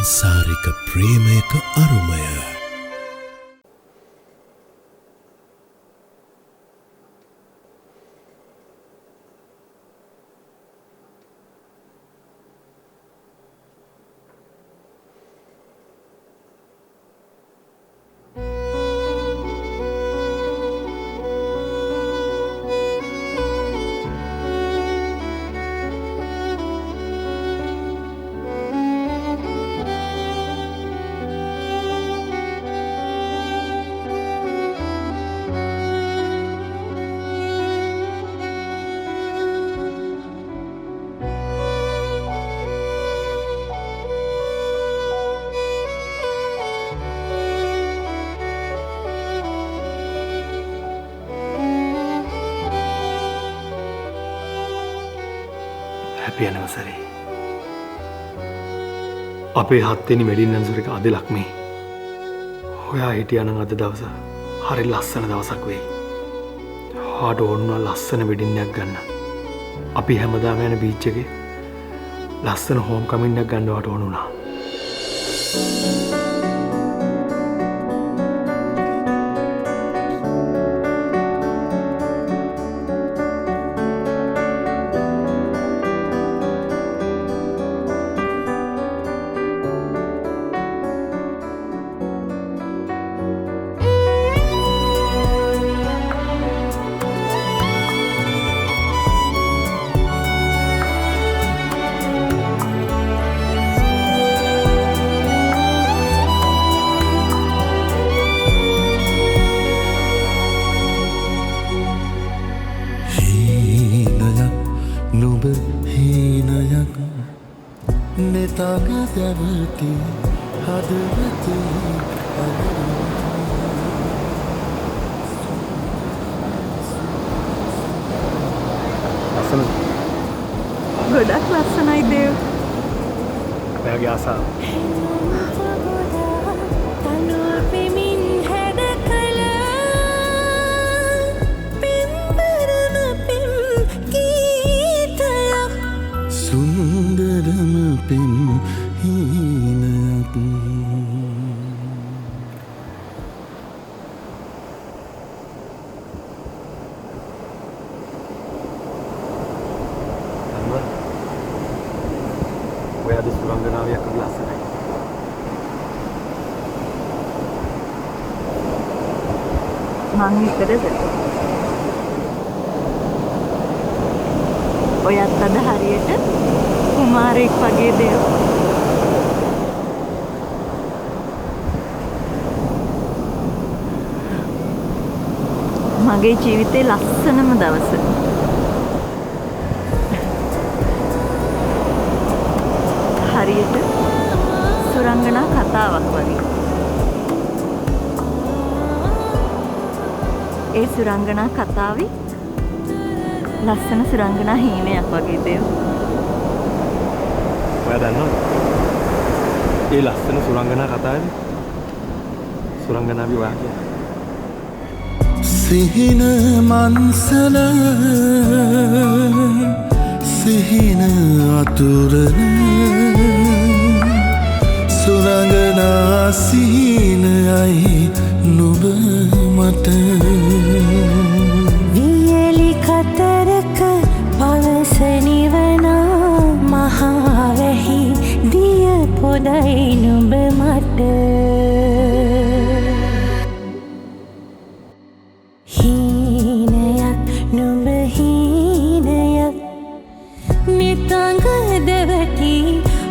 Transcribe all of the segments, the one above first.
සංසාරික ප්‍රේමයක අරුමය. Happy anniversary. අපේ 7 වෙනි wedding anniversary එක අද ලක්මී. ඔයා හිටියා නම් අද දවස හරි ලස්සන දවසක් වෙයි. ඔයාට ඕන ලස්සන වෙඩින් එකක් ගන්න. අපි හැමදාම යන බීච් එකේ ලස්සන හෝම් කමින් එකක් ගන්න ඔයාට ඕන වුණා. ගොඩක් ලස්සනයි දේව්. ඔයාගේ ආසාව. සුන්දරම පෙම් හීනයක් ඔයාද සුරංගනාවියක් වගේ ලස්සනයි. මං විතරද? ඔයත් අද හරියට කුමාරයෙක් වගේ දේව්. මගේ ජීවිතේ ලස්සනම දවස. හරියට සුරංගනා කතාවක් වගේ. ඒ සුරංගනා කතාවේ ලස්සන සුරංගනා හීනයක් වගේ දේව්. ඔයා දන්නවද? ඒ ලස්සන සුරංගනා කතාවේ සුරංගනාවි ඔයා කියන්නේ. සිහින මන්සල සිහින අතුරන සුරංගනා සිහිනයයි නුඹ මට වියලි කතරක පවස නිවනා මහාවැහි දිය පොදයි නුඹ මට හීනයක් නුඹ හීනයක් නිතංග දෙවටි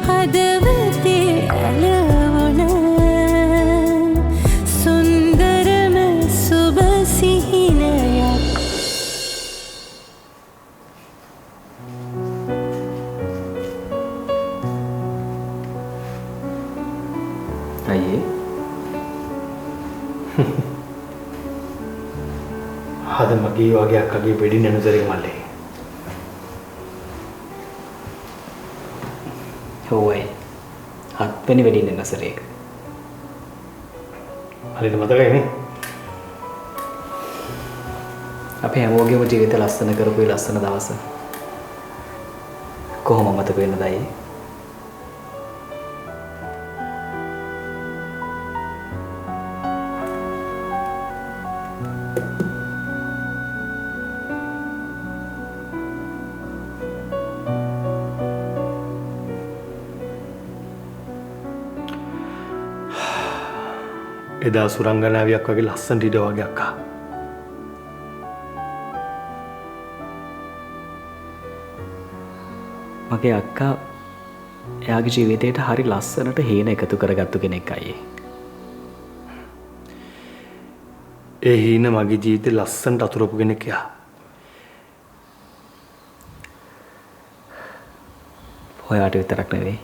හදවතේ ඇලවුණ සුන්දරම සුබ සිහිනයක් අයියේ අද මගේ වගේ අක්කගේ වෙඩින් ඇනිවර්සරි එක මල්ලේ. ඔවයි 7 වෙනි වෙඩින් ඇනිවර්සරි එක. හරියට මතකයි නේ? අපේ හැමෝගේම ජීවිත ලස්සන කරපු ලස්සන දවස. කොහොම මතක වෙන්නද අයියේ? එදා සුරංගනාවියක් වගේ ලස්සනට ඉඩ වගේ අක්කා. මගේ අක්කා එයාගේ ජීවිතයට හරි ලස්සනට හීන එකතු කරගත්තු කෙනෙක් අයියේ. ඒ හීන මගේ ජීවිතේ ලස්සනට අතුරපු කෙනෙක් යා. ඔයාට විතරක් නෙවෙයි.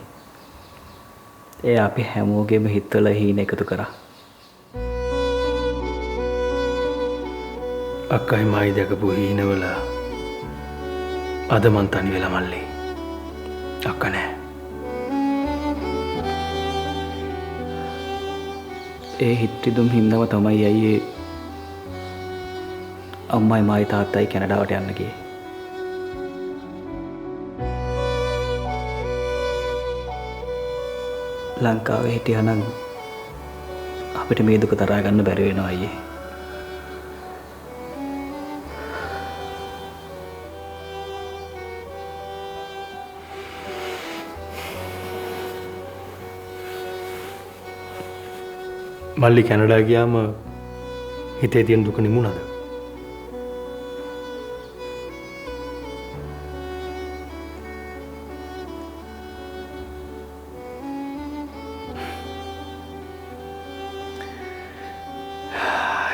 ඒ අපි හැමෝගෙම හිතවල හීන එකතු කරා. අක්කයි මයි දැකපු හීනවල අද මං තනි වෙලා මල්ලි. අක්ක නෑ. ඒ හිත්‍රිදුම් හින්දම තමයි අයියේ අම්මයි මායි තාත්තයි කැනඩාවට යන්න ගියේ. ලංකාවේ හිටියානම් අපිට මේ දුක තරහා ගන්න බැරි වෙනවා අයියේ. මල්ලි කැනඩා ගියාම හිතේ තියෙන දුක නිමුණාද?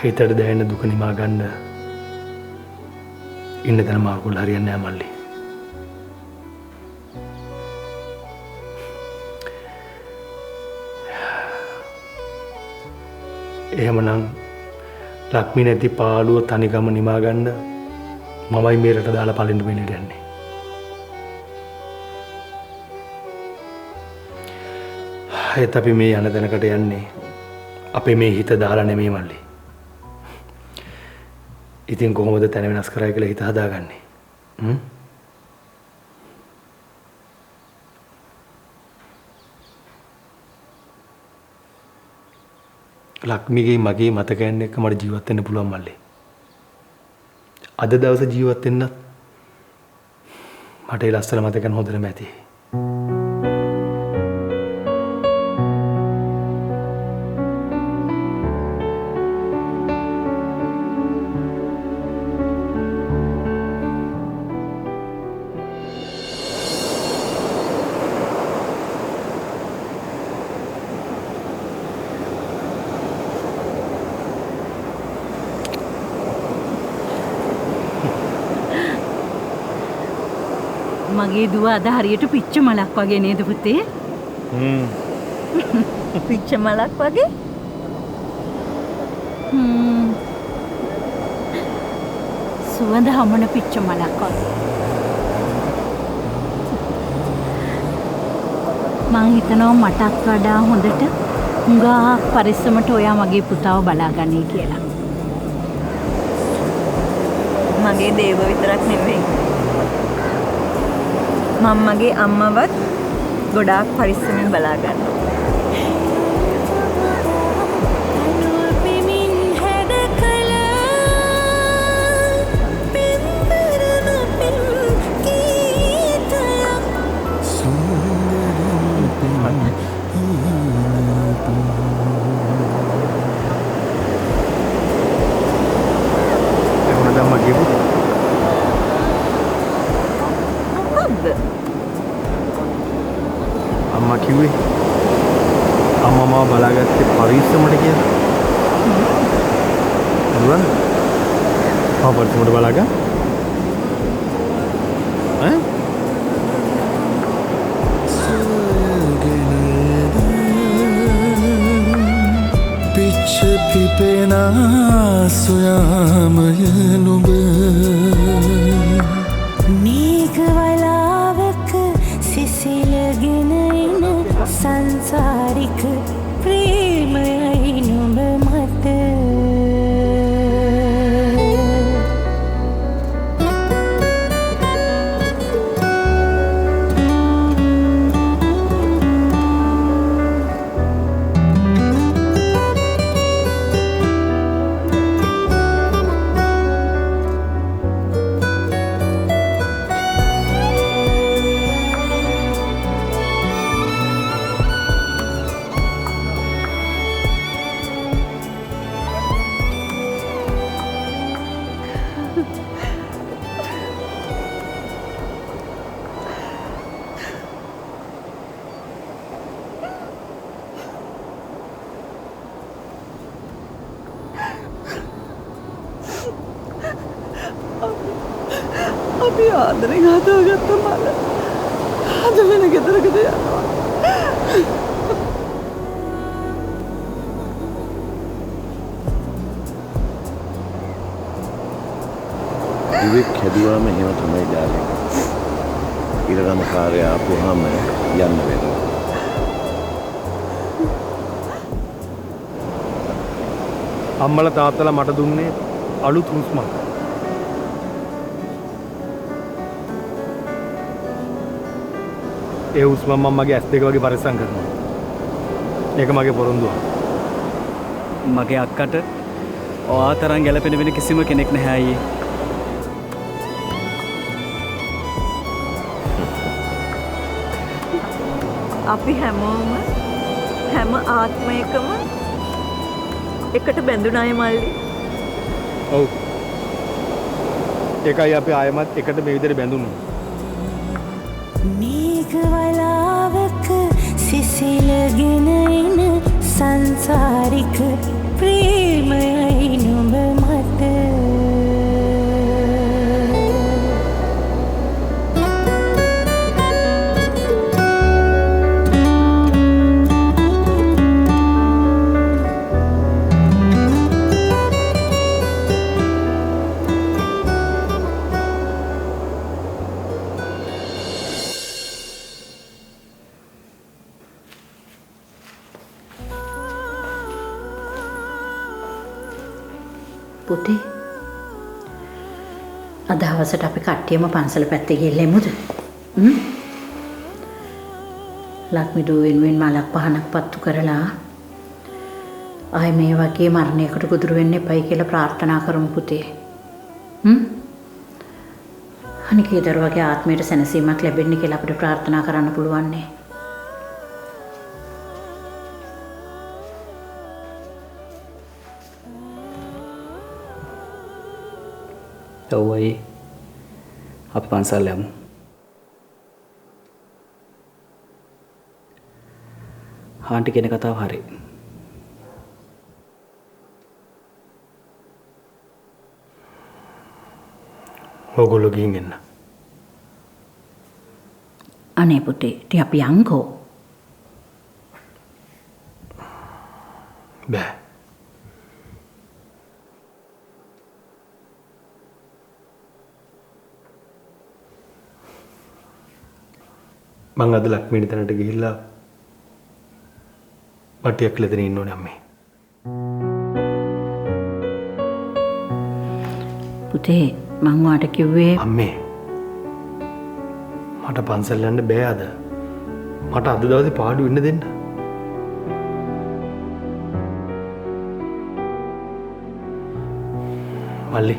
හිතට දැනෙන දුක නිමා ගන්න ඉන්න තැන මාර්ගවල හරියන්නේ නැහැ මල්ලි. එහෙමනම් ලක්මී නැති පාළුව තනිකම නිමා ගන්න මමයි මේ රට දාලා පළඳු වෙන්නට යන්නේ. ඒත් අපි මේ යන තැනකට යන්නේ අපේ මේ හිත දාලා නෙමෙයි මල්ලි. ඉතින් කොහොමද තැන වෙනස් කරයි කියලා හිත හදාගන්නේ? ලක්මිගේ මගේ මතකයන් එක්ක මට ජීවත් වෙන්න පුළුවන් මල්ලි. අද දවසේ ජීවත් වෙන්නත් මට ඒ ලස්සන මතකයන් හොඳටම ඇති. මගේ දුව අද හරියට පිච්ච මලක් වගේ නේද පුතේ? පිච්ච මලක් වගේ? සුවඳ හමන පිච්ච මලක් වගේ. මං හිතනවා මටත් වඩා හොඳට හුඟා පරිස්සමට ඔයා මගේ පුතාව බලාගන්නේ කියලා. මගේ දේව විතරක් නෙවෙයි. මම්මගේ අම්මවත් ගොඩාක් පරිස්සමෙන් බලා ගන්නවා. අම්මා කිව්වේ අම්මා මාව බලාගත්තේ පරිස්සමට කියලා. නේද? ආ පරිස්සමට බලාගන්න. ඈ? පිච්ච පිපෙන සොයාමය නුඹ මේඝවලාවක සිසිලගෙන එන සංසාරික ප්‍රේමයයි නුඹ මත අපි ආදරෙන් හදාගත්ත මල අද වෙන ගෙදරකද යනවා. ඉවෙක් හැදුවාම එහෙම තමයි ඩාර්ලින්. ඉරගම කාර්ය ආපුවාම යන්න වෙනවා. අම්මලා තාත්තලා මට දුන්නේ අලුත් හුස්මක්. ඒ හුස්ම මම මගේ ඇස් දෙක වගේ පරිස්සම් කරනවා. ඒක මගේ පොරොන්දුවක්. මගේ අක්කට ඔයා තරම් ගැලපෙන වෙන කිසිම කෙනෙක් නැහැ අයියේ. අපි හැමෝම හැම ආත්මයකම එකට බැඳුනාය මල්ලි. ඔව්. ඒකයි අපි ආයමත් එකට මේ විදිහට බැඳුනේ. මේඝවලාවක සිසිලගෙන එන සංසාරික ප්‍රේමයයි නුඹ මට. පුතේ අද හවසට අපි කට්ටියම පන්සල පැත්තේ ගිහිල්ලෙමුද? ලක්මිදු වෙනුවෙන් මලක් පහනක් පත්තු කරලා ආයි මේ වගේ මරණයකට ගොදුරු වෙන්න එපයි කියලා ප්‍රාර්ථනා කරමු පුතේ. අනික ඒ දරුවගේ ආත්මයට සැනසීමක් ලැබෙන්න කියලා අපිට ප්‍රාර්ථනා කරන්න පුළුවන් නේ. ඔව් අයියේ. අපි පන්සල් යමු. ආන්ටි කියන කතාව හරි. ඕගොල්ලෝ ගිහින් එන්න. අනේ පුතේ ටික අපි යන්කෝ. බෑ. මං අද ලක්මිණි තැනට ගිහිල්ලා පටියක් ලෙතන ඉන්න ඕනේ අම්මේ. පුතේ මං වාට කිව්වේ අම්මේ මට පන්සල් යන්න බෑ අද. මට අද දවසේ පාඩු වෙන්න දෙන්න. මල්ලි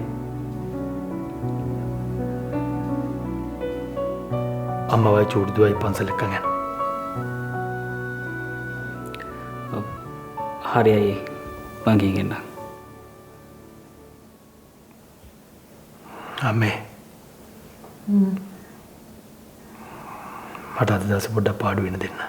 අම්මවයි චූඩිදුවයි පන්සල් එක්කන් යන්න. හරි අයියේ. මං ගිහින් එන්නම්. අම්මේ මට අද දවසේ පොඩ්ඩක් පාඩු වෙන්න දෙන්න.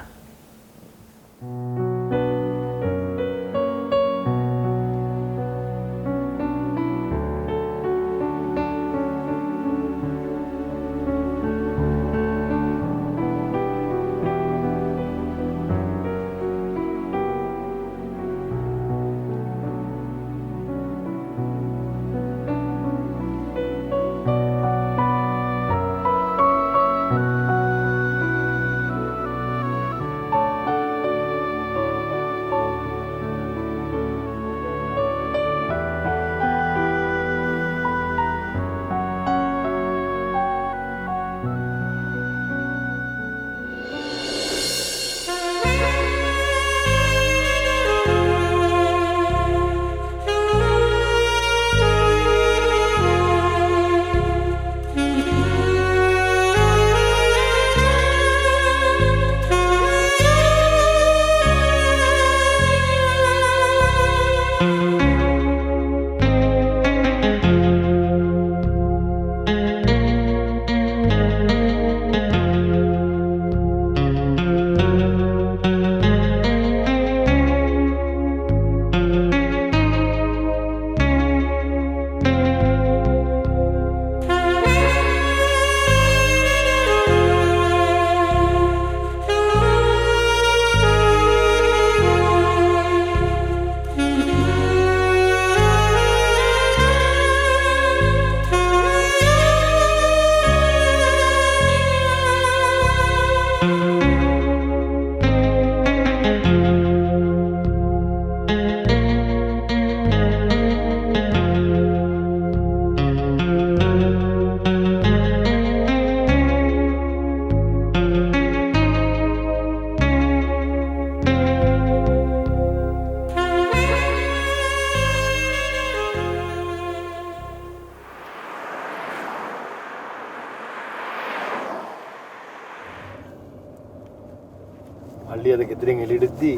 මල්ලි අද ගෙදරින් එළියටදී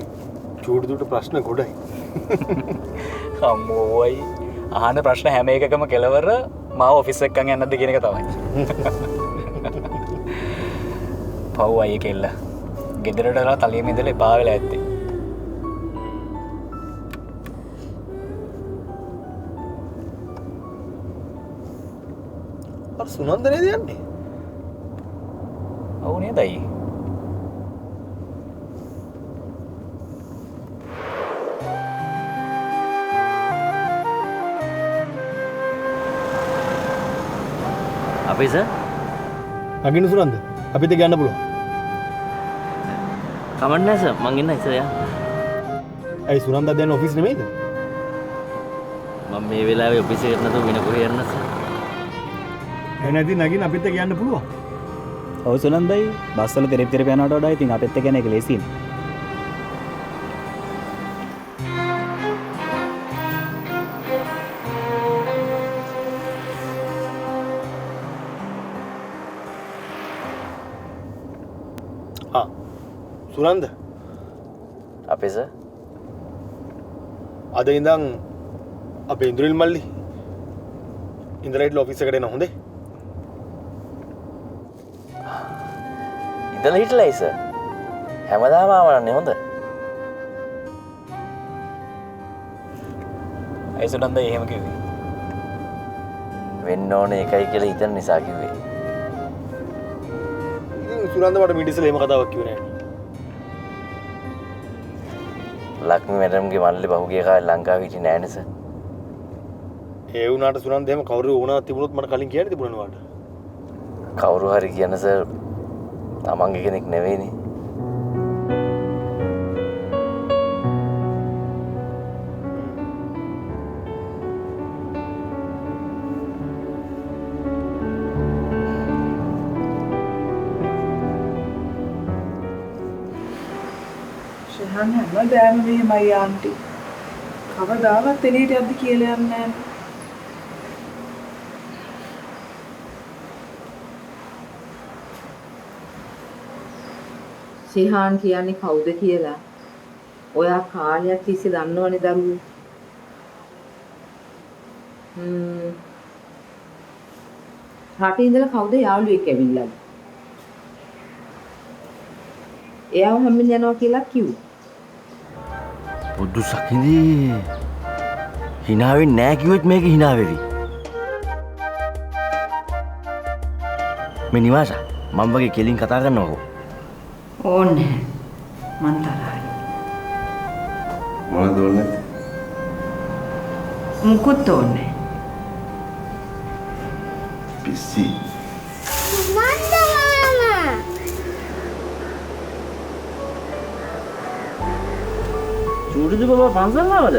චූටි දුට ප්‍රශ්න ගොඩයි. අම්මෝයි අහන ප්‍රශ්න හැම එකකම කෙලවර මාව ඔෆිස් එක්කන් යන්නද කියන එක තමයි. පව් අයියේ කෙල්ල. ගෙදරටලා තලියම ඉඳලා එපා වෙලා ඇත්තේ. අර සුනන්ද නේද යන්නේ? ඔව් නේද අයියේ? අපේ සර් නගින්න සුනන්ද අපිත් එක්ක යන්න පුළුවන්. කමක් නැහැ සර් මං ඉන්නයි සර් යා. ඇයි සුනන්ද දැන් ඔෆිස් නෙමෙයිද? මම මේ වෙලාවේ ඔෆිස් එකට නැතුව වෙන කොහේ යන්න සර්. එහෙනම් ඉතින් නගින්න අපිත් එක්ක යන්න පුළුවන්. ඔව් සුනන්දයි බස් වල තෙරප් යනවට වඩා ඉතින් අපෙත් එක්ක යන එක ලේසියිනේ. සුනන්ද අපේ සර් අද ඉඳන් අපේ ඉන්ද්‍රිල් මල්ලි ඉන්ද්‍රයිට් ඔෆිස් එකට එන හොඳේ. ඉඳලා හිටලායි සර් හැමදාම ආවන්නේ හොඳ. අයි සුනන්දයි එහෙම කිව්වේ. වෙන්න ඕනේ එකයි කියලා හිතන නිසා කිව්වේ. ඉතින් සුනන්ද මට මිඩිසල එහෙම කතාවක් කිව්වේ නෑ. ලක්ෂ්මී මැඩම්ගේ මල්ලි බහුගිය කාලේ ලංකාවේ හිටියේ නෑනේ සර්. ඒ වුණාට සුනන්ද එහෙම කවුරු වුණා තිබුණොත් මට කලින් කියන්න තිබුණා වාට. කවුරු හරි කියන සර් තමන්ගේ කෙනෙක් නෙවෙයිනේ. ශහන් හැමදාම මෙහෙමයි ආන්ටි. කවදාවත් එළියට යද්දි කියලා යන්නේ නැහැ. සිහාන් කියන්නේ කවුද කියලා ඔයා කාලයක් තිස්සේ දන්නවනේ දරුවෝ. රටේ ඉඳලා කවුද යාළුවෙක් ඇවිල්ලාද? එයාව හැමෙන් යනවා කියලා කිව්වා. පොඩ්ඩු සකින්දී හිනාවෙන් නෑ කිව්වෙත් මේක හිනා වෙවි. මේ නිවාසා මම වගේ කෙලින් කතා කරනවකෝ. ඕනේ මන් තරහයි. මොනවද ඕනේ? මුකුත් ඕනේ. පිස්සි. චූටිද බබා පන්සල් ආවද?